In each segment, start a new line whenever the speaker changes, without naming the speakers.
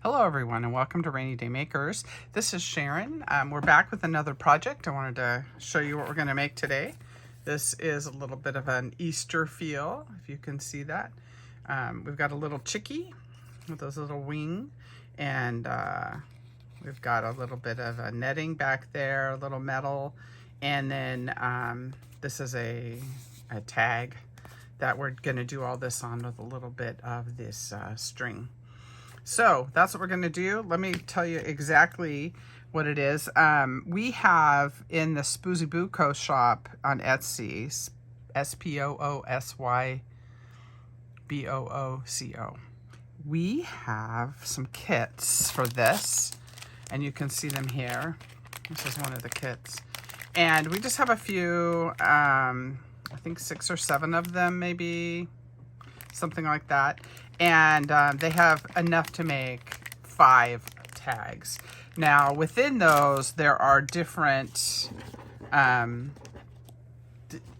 Hello everyone and welcome to Rainy Day Makers. This is Sharon. We're back with another project. I wanted to show you what we're going to make today. This is a little bit of an Easter feel, if you can see that. We've got a little chickie with those little wing, and we've got a little bit of a netting back there, a little metal, and then this is a tag that we're going to do all this on with a little bit of this string. So that's what we're going to do. Let me tell you exactly what it is. We have in the Spoozy Boo Co shop on Etsy, SPOOSYBOOCO. We have some kits for this, and you can see them here. This is one of the kits. And we just have a few, I think 6 or 7 of them, maybe, something like that. And they have enough to make 5 tags. Now within those there are different,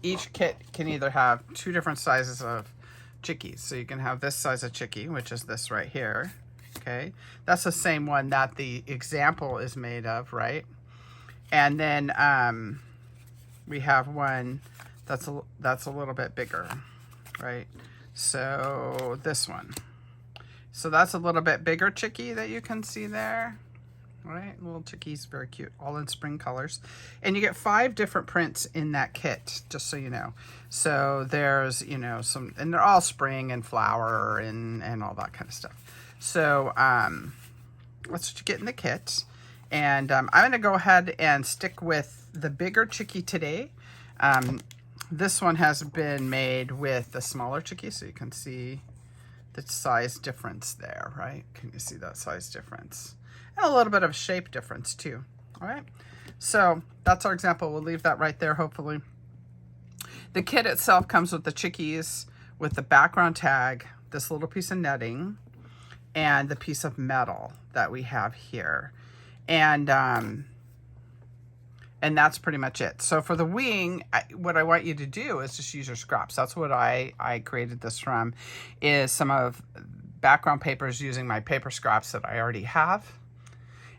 each kit can either have 2 different sizes of chickies. So you can have this size of chickie, which is this right here. Okay, that's the same one that the example is made of, right? And then we have one that's a little bit bigger, right? So this one. So that's a little bit bigger chickie that you can see there. Right, little chickies, very cute, all in spring colors. And you get 5 different prints in that kit, just so you know. So there's, you know, some, and they're all spring and flower and all that kind of stuff. So that's what you get in the kit. And I'm going to go ahead and stick with the bigger chickie today. This one has been made with the smaller chickie, so you can see the size difference there, right? Can you see that size difference? And a little bit of shape difference too, all right? So that's our example. We'll leave that right there, hopefully. The kit itself comes with the chickies, with the background tag, this little piece of netting, and the piece of metal that we have here. And that's pretty much it. So for the wing, what I want you to do is just use your scraps. That's what I created this from, is some of background papers using my paper scraps that I already have.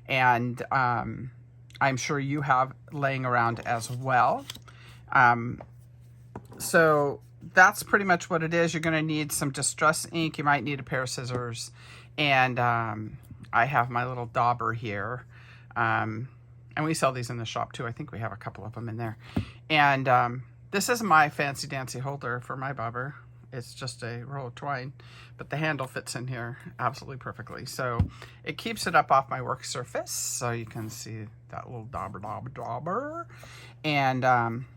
And I'm sure you have laying around as well. So that's pretty much what it is. You're gonna need some distress ink. You might need a pair of scissors. And I have my little dauber here. And we sell these in the shop too. I think we have a couple of them in there. And this is my fancy dancy holder for my bobber. It's just a roll of twine, but the handle fits in here absolutely perfectly. So it keeps it up off my work surface. So you can see that little dauber. And I'm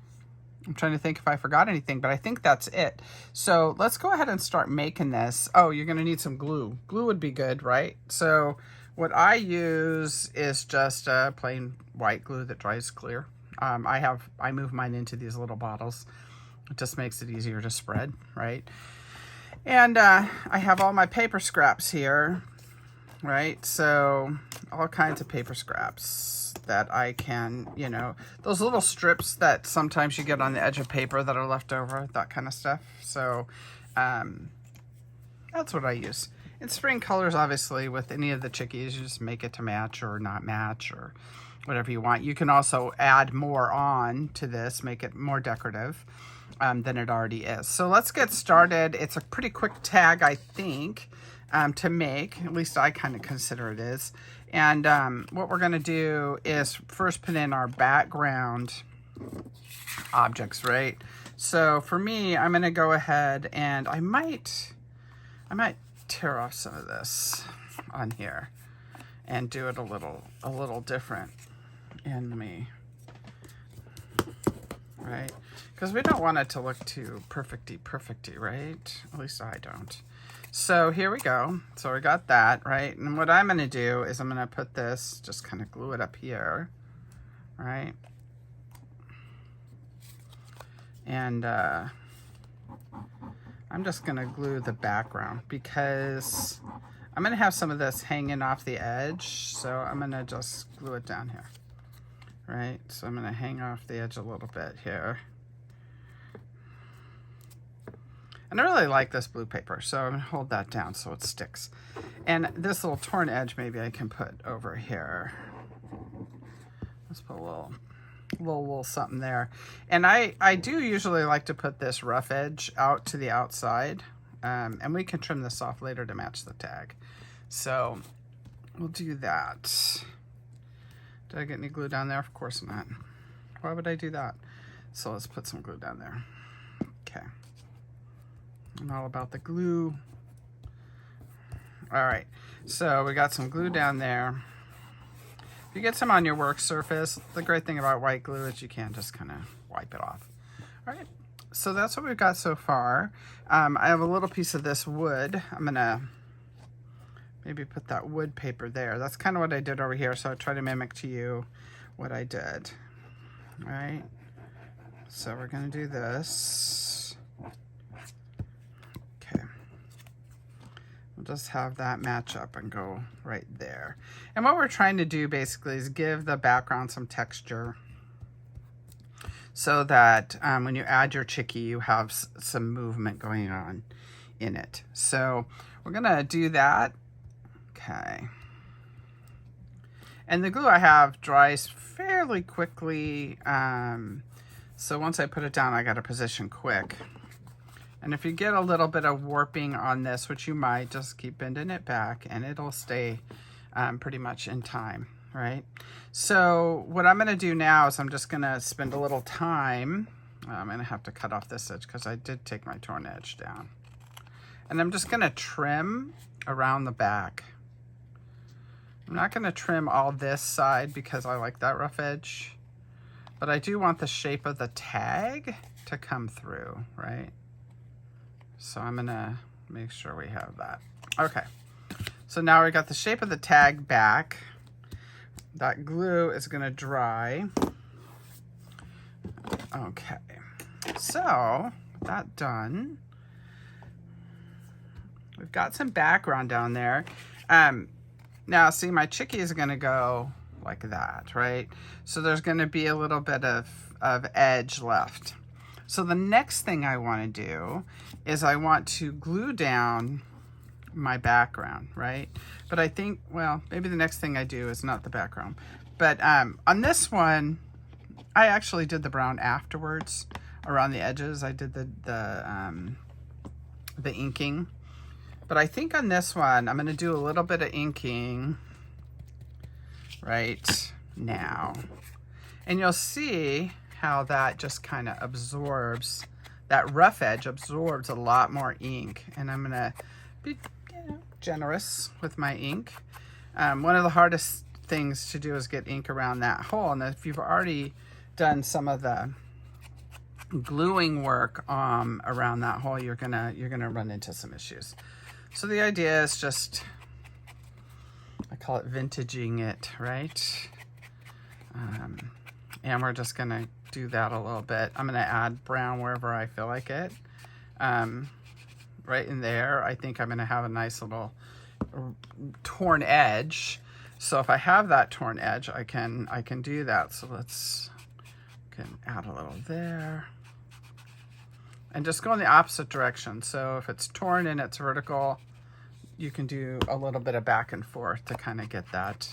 trying to think if I forgot anything, but I think that's it. So let's go ahead and start making this. Oh, you're gonna need some glue. Glue would be good, right? So what I use is just plain white glue that dries clear. I move mine into these little bottles. It just makes it easier to spread, right? And I have all my paper scraps here, right? So all kinds of paper scraps that I can, you know, those little strips that sometimes you get on the edge of paper that are left over, that kind of stuff. So that's what I use. In spring colors, obviously, with any of the chickies, you just make it to match or not match or whatever you want. You can also add more on to this, make it more decorative than it already is. So let's get started. It's a pretty quick tag, I think, to make. At least I kind of consider it is. And what we're going to do is first put in our background objects, right? So for me, I'm going to go ahead and I might tear off some of this on here and do it a little different in me, right? Because we don't want it to look too perfecty, right? At least I don't. So here we go. So we got that, right? And what I'm going to do is I'm going to put this, just kind of glue it up here, right? And I'm just going to glue the background because I'm going to have some of this hanging off the edge. So I'm going to just glue it down here, right? So I'm going to hang off the edge a little bit here. And I really like this blue paper, so I'm going to hold that down so it sticks. And this little torn edge, maybe I can put over here. Let's put a little something there. And I do usually like to put this rough edge out to the outside. And we can trim this off later to match the tag. So we'll do that. Did I get any glue down there? Of course not. Why would I do that? So let's put some glue down there. Okay. I'm all about the glue. All right, so we got some glue down there. If you get some on your work surface, the great thing about white glue is you can just kind of wipe it off. All right, so that's what we've got so far. I have a little piece of this wood. I'm gonna maybe put that wood paper there. That's kind of what I did over here, so I try to mimic to you what I did. All right, so we're gonna do this. Okay. We'll just have that match up and go right there. And what we're trying to do basically is give the background some texture so that when you add your Chickie, you have some movement going on in it. So we're gonna do that. Okay. And the glue I have dries fairly quickly. So once I put it down, I got to position quick. And if you get a little bit of warping on this, which you might, just keep bending it back and it'll stay pretty much in time, right? So what I'm gonna do now is I'm just gonna spend a little time. I'm gonna have to cut off this edge because I did take my torn edge down. And I'm just gonna trim around the back. I'm not gonna trim all this side because I like that rough edge, but I do want the shape of the tag to come through, right? So I'm gonna make sure we have that. Okay, so now we got the shape of the tag back. That glue is gonna dry. Okay, so with that done, we've got some background down there. Now see, my Chickie is gonna go like that, right? So there's gonna be a little bit of edge left. So the next thing I want to do is I want to glue down my background, right? But I think, well, maybe the next thing I do is not the background. But on this one, I actually did the brown afterwards around the edges. I did the inking. But I think on this one, I'm going to do a little bit of inking right now. And you'll see how that just kind of absorbs, that rough edge absorbs a lot more ink. And I'm gonna be generous with my ink. One of the hardest things to do is get ink around that hole. And if you've already done some of the gluing work around that hole, you're gonna run into some issues. So the idea is just, I call it vintaging it, right? And we're just gonna do that a little bit. I'm gonna add brown wherever I feel like it. Right in there, I think I'm gonna have a nice little torn edge. So if I have that torn edge, I can do that. So can add a little there. And just go in the opposite direction. So if it's torn and it's vertical, you can do a little bit of back and forth to kind of get that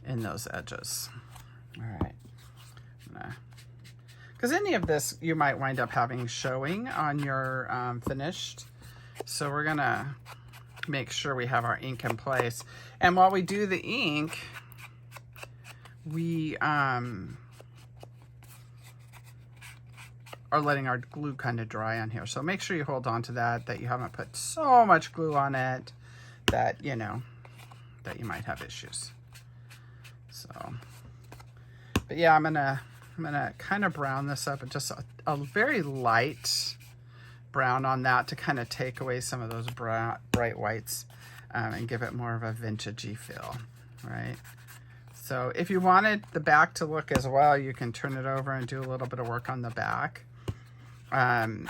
in those edges. All right. Because any of this you might wind up having showing on your finished. So we're gonna make sure we have our ink in place. And while we do the ink, we are letting our glue kind of dry on here. So make sure you hold on to that you haven't put so much glue on it that, you know, that you might have issues. So, but yeah, I'm gonna kind of brown this up, and just a very light brown on that to kind of take away some of those bright whites and give it more of a vintagey feel, right? So if you wanted the back to look as well, you can turn it over and do a little bit of work on the back and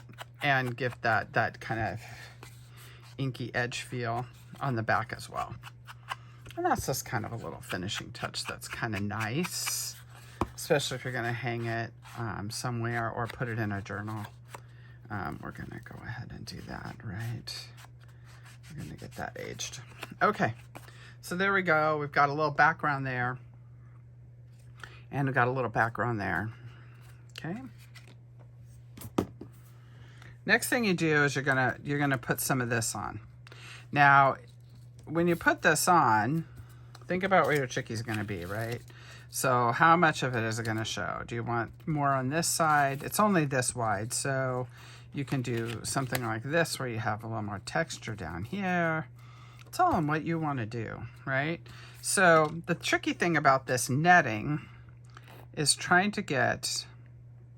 give that kind of inky edge feel on the back as well. And that's just kind of a little finishing touch that's kind of nice, especially if you're going to hang it somewhere or put it in a journal. We're going to go ahead and do that, right? We're gonna get that aged. Okay, so there we go. We've got a little background there. And we've got a little background there. Okay. Next thing you do is you're gonna put some of this on. Now, when you put this on, think about where your chickie's gonna be, right? So how much of it is it gonna show? Do you want more on this side? It's only this wide, so you can do something like this where you have a little more texture down here. It's all on what you wanna do, right? So the tricky thing about this netting is trying to get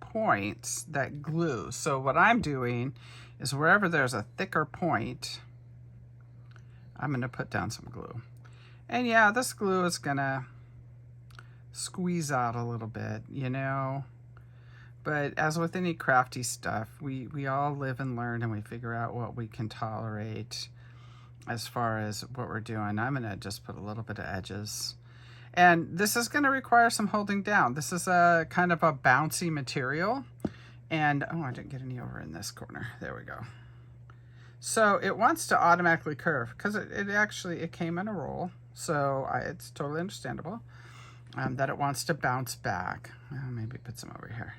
points that glue. So what I'm doing is wherever there's a thicker point, I'm going to put down some glue. And yeah, this glue is going to squeeze out a little bit, you know. But as with any crafty stuff, we all live and learn, and we figure out what we can tolerate as far as what we're doing. I'm going to just put a little bit of edges. And this is going to require some holding down. This is a kind of a bouncy material. And, oh, I didn't get any over in this corner. There we go. So it wants to automatically curve because it came in a roll. So it's totally understandable that it wants to bounce back. Maybe put some over here.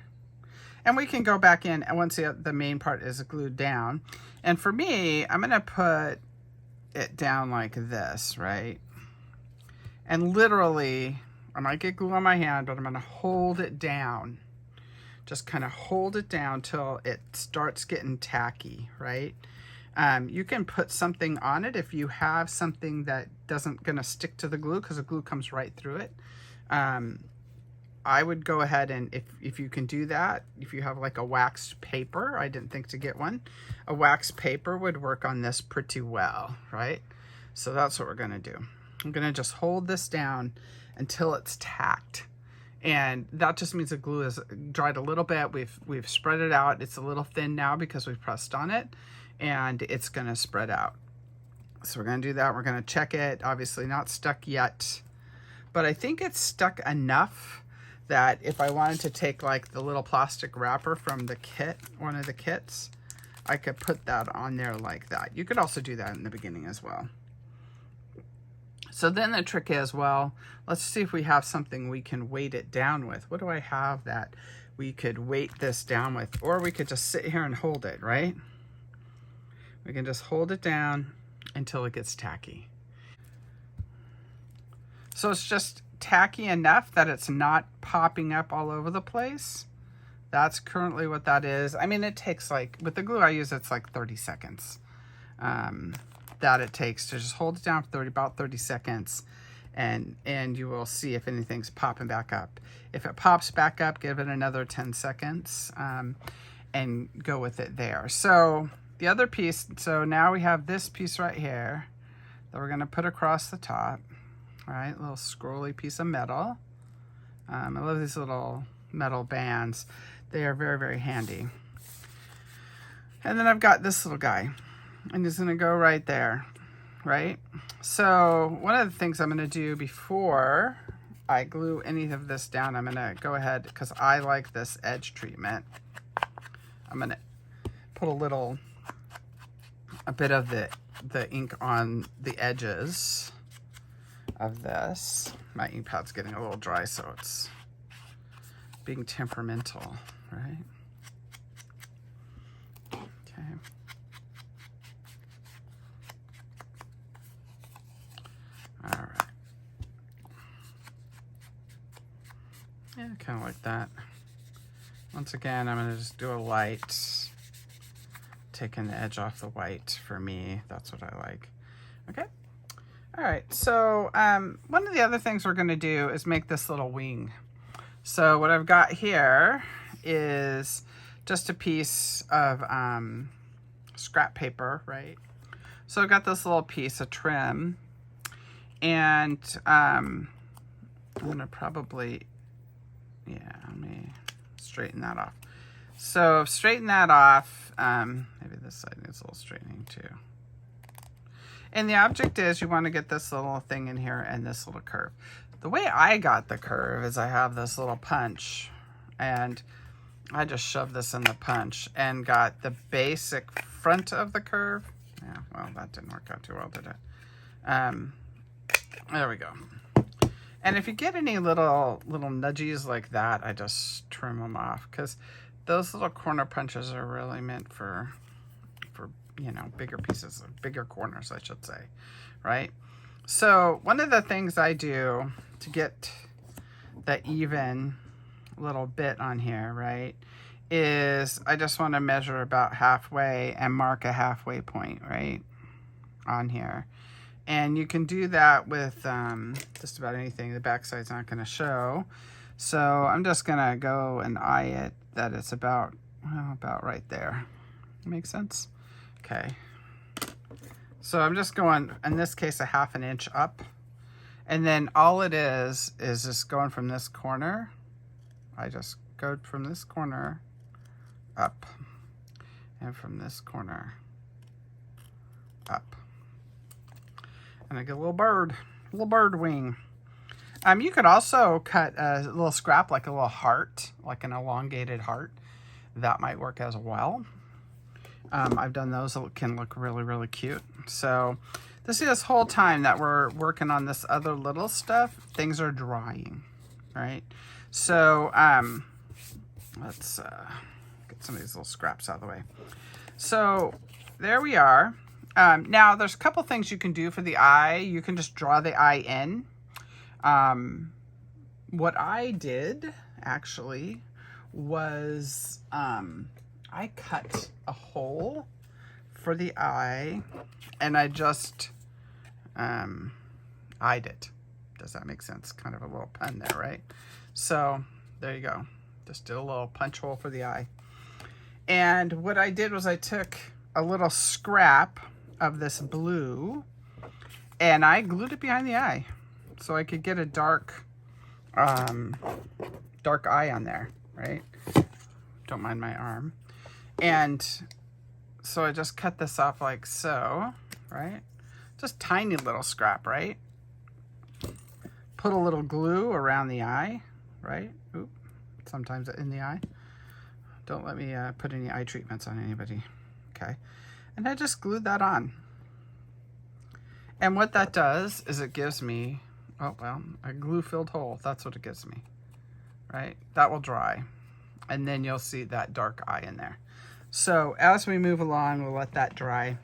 And we can go back in and once the main part is glued down. And for me, I'm going to put it down like this, right? And literally, I might get glue on my hand, but I'm going to hold it down. Just kind of hold it down till it starts getting tacky, right? You can put something on it if you have something that doesn't going to stick to the glue because the glue comes right through it. I would go ahead and if you can do that, if you have like a waxed paper, I didn't think to get one, a waxed paper would work on this pretty well, right? So that's what we're going to do. I'm going to just hold this down until it's tacked. And that just means the glue is dried a little bit. We've spread it out. It's a little thin now because we've pressed on it and it's going to spread out. So we're going to do that. We're going to check it. Obviously not stuck yet, but I think it's stuck enough that if I wanted to take like the little plastic wrapper from the kit, one of the kits, I could put that on there like that. You could also do that in the beginning as well. So then the trick is, well, let's see if we have something we can weight it down with. What do I have that we could weight this down with? Or we could just sit here and hold it, right? We can just hold it down until it gets tacky. So it's just tacky enough that it's not popping up all over the place. That's currently what that is. I mean, it takes like, with the glue I use, it's like 30 seconds. That it takes to just hold it down for about 30 seconds and you will see if anything's popping back up. If it pops back up, give it another 10 seconds and go with it there. So the other piece, so now we have this piece right here that we're going to put across the top. All right, little scrolly piece of metal. I love these little metal bands. They are very, very handy. And then I've got this little guy. And it's going to go right there, right? So one of the things I'm going to do before I glue any of this down, I'm going to go ahead, because I like this edge treatment. I'm going to put a bit of the ink on the edges of this. My ink pad's getting a little dry, so it's being temperamental, right? Okay. All right. Yeah, kind of like that. Once again, I'm going to just do a light, taking the edge off the white for me. That's what I like. Okay. All right. So one of the other things we're going to do is make this little wing. So what I've got here is just a piece of scrap paper, right? So I've got this little piece of trim. And I'm gonna probably, yeah, let me straighten that off. So straighten that off. Maybe this side needs a little straightening too. And the object is you want to get this little thing in here and this little curve. The way I got the curve is I have this little punch and I just shoved this in the punch and got the basic front of the curve. Yeah, Yeah, well, that didn't work out too well, did it? There we go. And if you get any little nudgies like that, I just trim them off, because those little corner punches are really meant for you know, bigger pieces, bigger corners, I should say, right? So one of the things I do to get the even little bit on here, right, is I just want to measure about halfway and mark a halfway point, right, on here. And you can do that with just about anything. The backside's not going to show. So I'm just going to go and eye it that it's about, well, about right there. Make sense? Okay. So I'm just going, in this case, a ½ inch up. And then all it is just going from this corner. I just go from this corner up. And from this corner up. And I get a little bird wing. You could also cut a little scrap, like a little heart, like an elongated heart. That might work as well. I've done those that can look really, really cute. So this whole time that we're working on this other little stuff, things are drying, right? So let's get some of these little scraps out of the way. So there we are. Now there's a couple things you can do for the eye. You can just draw the eye in. What I did actually was I cut a hole for the eye and I just eyed it. Does that make sense? Kind of a little pun there, right? So there you go. Just did a little punch hole for the eye. And what I did was I took a little scrap of this blue and I glued it behind the eye so I could get a dark eye on there, right? Don't mind my arm. And so I just cut this off like so, right? Just tiny little scrap, right? Put a little glue around the eye, right? Oop, sometimes in the eye. Don't let me put any eye treatments on anybody, okay? And I just glued that on. And what that does is it gives me, oh, well, a glue-filled hole. That's what it gives me, right? That will dry. And then you'll see that dark eye in there. So as we move along, we'll let that dry.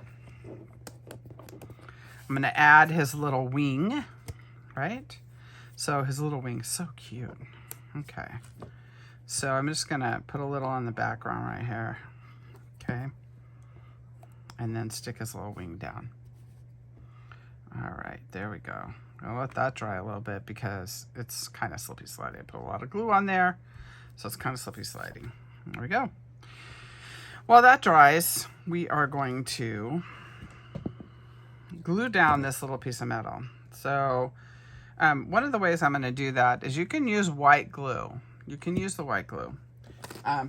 I'm going to add his little wing, right? So his little wing's so cute. Okay. So I'm just going to put a little on the background right here. Okay. And then stick his little wing down. All right, there we go. I'll let that dry a little bit because it's kind of slippy sliding. I put a lot of glue on there, so it's kind of slippy sliding. There we go. While that dries, we are going to glue down this little piece of metal. So one of the ways I'm going to do that is you can use white glue. You can use the white glue.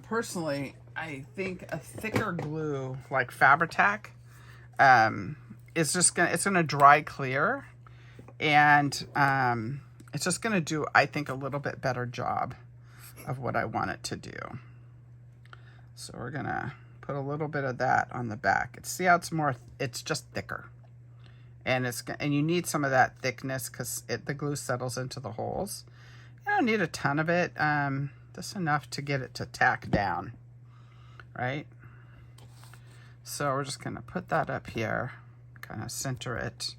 Personally, I think a thicker glue like Fabri-Tac it's gonna dry clear, and it's just gonna do, I think, a little bit better job of what I want it to do. So we're gonna put a little bit of that on the back. See how it's just thicker, and you need some of that thickness because the glue settles into the holes. You don't need a ton of it, just enough to get it to tack down, right? So we're just gonna put that up here, kind of center it.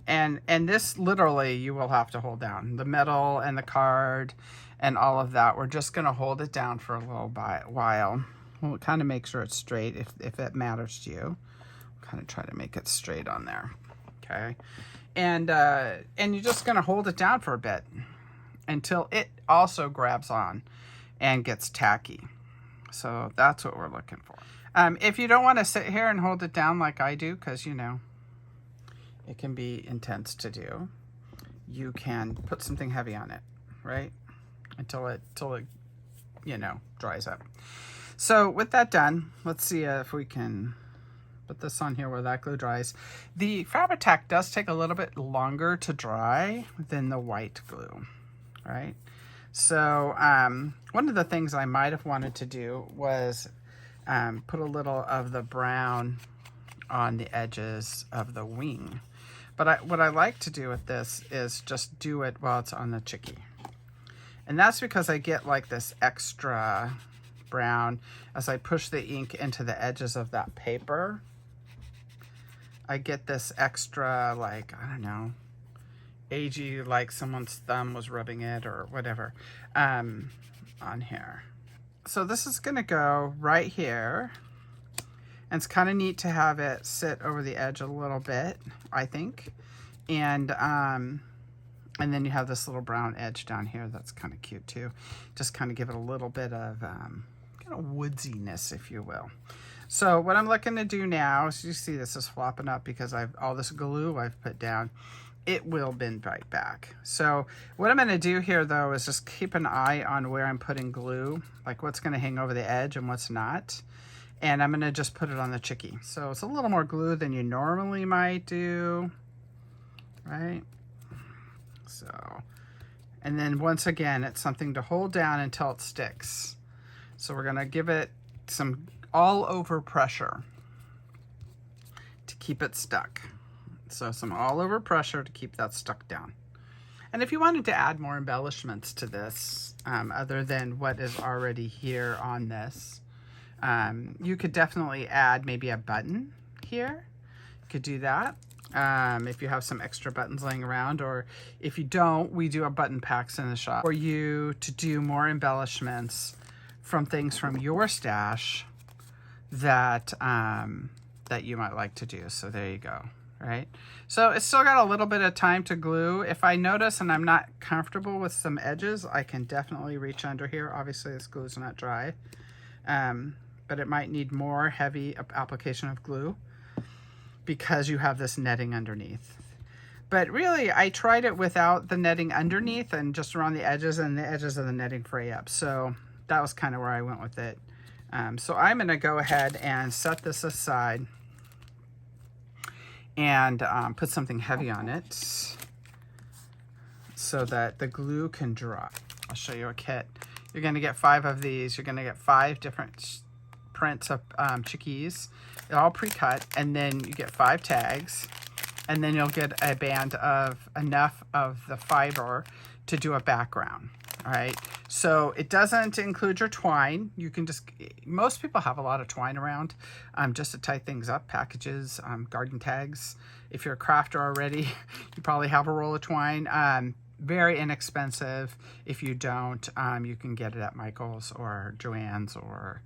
And this literally you will have to hold down. The metal and the card and all of that, we're just gonna hold it down for a little while. We'll kind of make sure it's straight if it matters to you. Kind of try to make it straight on there, okay? And you're just gonna hold it down for a bit until it also grabs on and gets tacky. So that's what we're looking for. If you don't want to sit here and hold it down like I do, because, you know, it can be intense to do, you can put something heavy on it, right? Until it, you know, dries up. So with that done, let's see if we can put this on here where that glue dries. The Fabri-Tac does take a little bit longer to dry than the white glue, right? So one of the things I might have wanted to do was put a little of the brown on the edges of the wing. But what I like to do with this is just do it while it's on the Chickie. And that's because I get like this extra brown as I push the ink into the edges of that paper. I get this extra, like, I don't know, agey, like someone's thumb was rubbing it or whatever, on here. So this is gonna go right here. And it's kind of neat to have it sit over the edge a little bit, I think. And then you have this little brown edge down here that's kind of cute too. Just kind of give it a little bit of kind of woodsiness, if you will. So what I'm looking to do now is, you see this is flopping up because all this glue I've put down. It will bend right back. So what I'm going to do here though is just keep an eye on where I'm putting glue, like what's going to hang over the edge and what's not. And I'm going to just put it on the Chickie. So it's a little more glue than you normally might do, right? So, and then once again, it's something to hold down until it sticks. So we're going to give it some all over pressure to keep it stuck. So some all over pressure to keep that stuck down. And if you wanted to add more embellishments to this, other than what is already here on this, you could definitely add maybe a button here. You could do that if you have some extra buttons laying around, or if you don't, we do have button packs in the shop for you to do more embellishments from things from your stash that that you might like to do. So there you go. Right? So it's still got a little bit of time to glue. If I notice and I'm not comfortable with some edges, I can definitely reach under here. Obviously this glue is not dry, but it might need more heavy application of glue because you have this netting underneath. But really, I tried it without the netting underneath and just around the edges, and the edges of the netting fray up. So that was kind of where I went with it. So I'm going to go ahead and set this aside and put something heavy on it so that the glue can dry. I'll show you a kit. You're going to get 5 of these. You're going to get 5 different prints of Chickies. They're all pre-cut, and then you get 5 tags, and then you'll get a band of enough of the fiber to do a background. All right, so it doesn't include your twine. You can just, most people have a lot of twine around just to tie things up, packages, garden tags. If you're a crafter already, you probably have a roll of twine. Very inexpensive. If you don't, you can get it at Michael's or Joann's or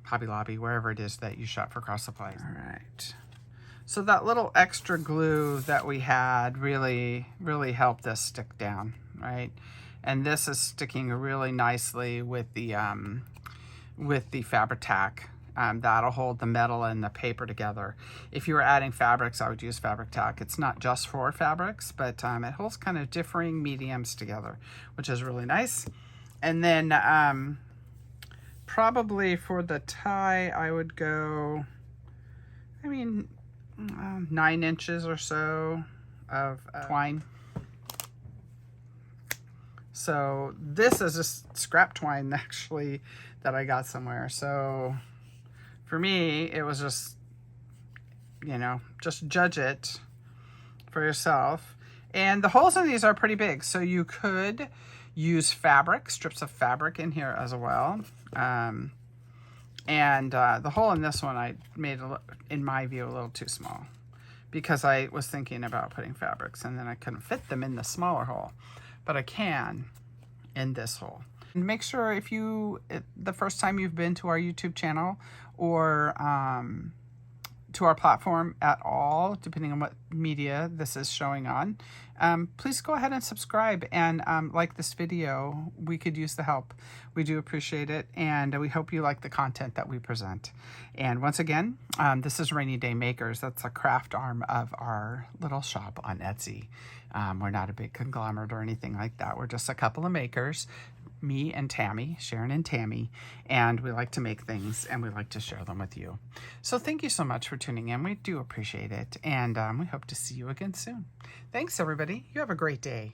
Hobby Lobby, wherever it is that you shop for cross supplies. All right. So that little extra glue that we had really helped this stick down, right? And this is sticking really nicely with the Fabri-Tac. That'll hold the metal and the paper together. If you were adding fabrics, I would use Fabri-Tac. It's not just for fabrics, but it holds kind of differing mediums together, which is really nice. And then probably for the tie, I would go, 9 inches or so of twine. So this is just scrap twine actually that I got somewhere. So for me, it was just, just judge it for yourself. And the holes in these are pretty big. So you could use fabric, strips of fabric in here as well. The hole in this one I made, in my view, a little too small because I was thinking about putting fabrics and then I couldn't fit them in the smaller hole. But I can in this hole. And make sure if the first time you've been to our YouTube channel or to our platform at all, depending on what media this is showing on, please go ahead and subscribe and like this video. We could use the help. We do appreciate it, and we hope you like the content that we present. And once again, this is Rainy Day Makers. That's a craft arm of our little shop on Etsy. We're not a big conglomerate or anything like that. We're just a couple of makers, me and Tammy, Sharon and Tammy, and we like to make things and we like to share them with you. So thank you so much for tuning in. We do appreciate it, and we hope to see you again soon. Thanks, everybody. You have a great day.